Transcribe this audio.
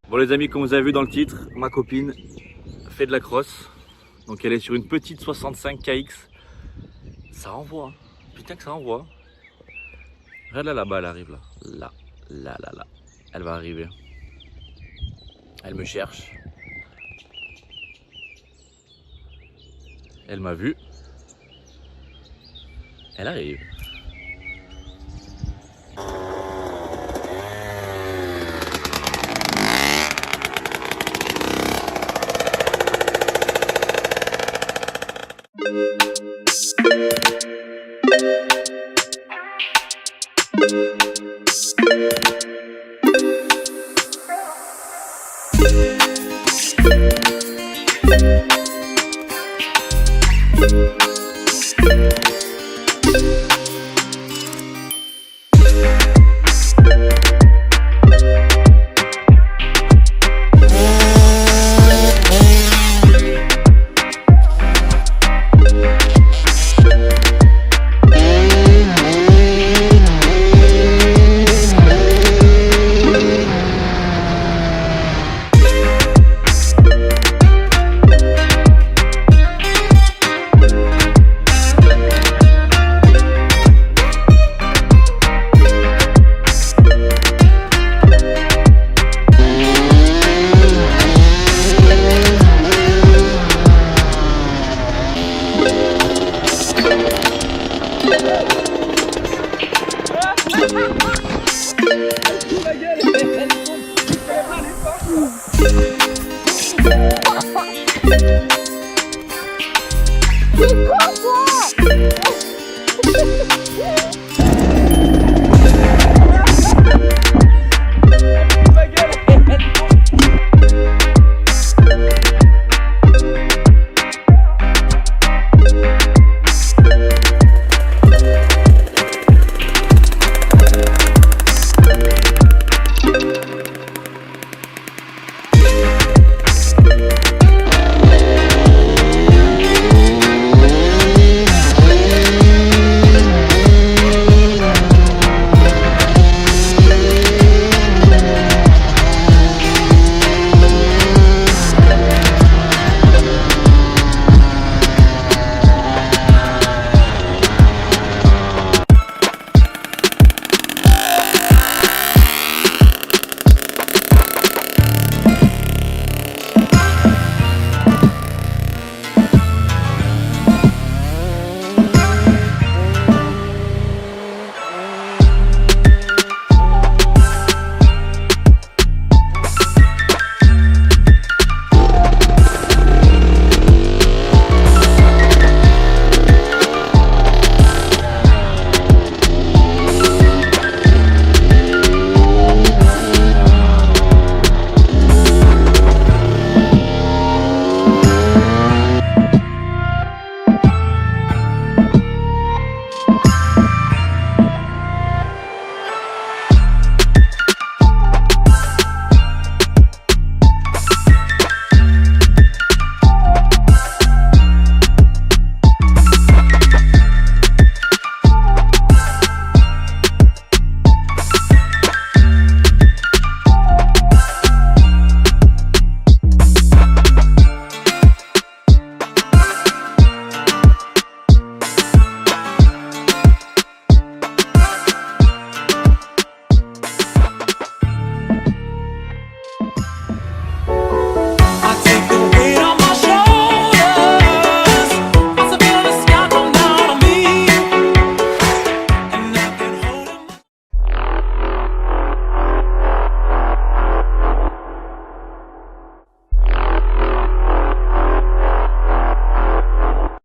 Bon les amis, comme vous avez vu dans le titre, ma copine fait de la crosse. Donc elle est sur une petite 65 kx. Ça envoie, hein. Putain que ça envoie. Regarde là, là-bas, elle arrive là. Là. Elle va arriver. Elle me cherche. Elle m'a vu. Elle arrive.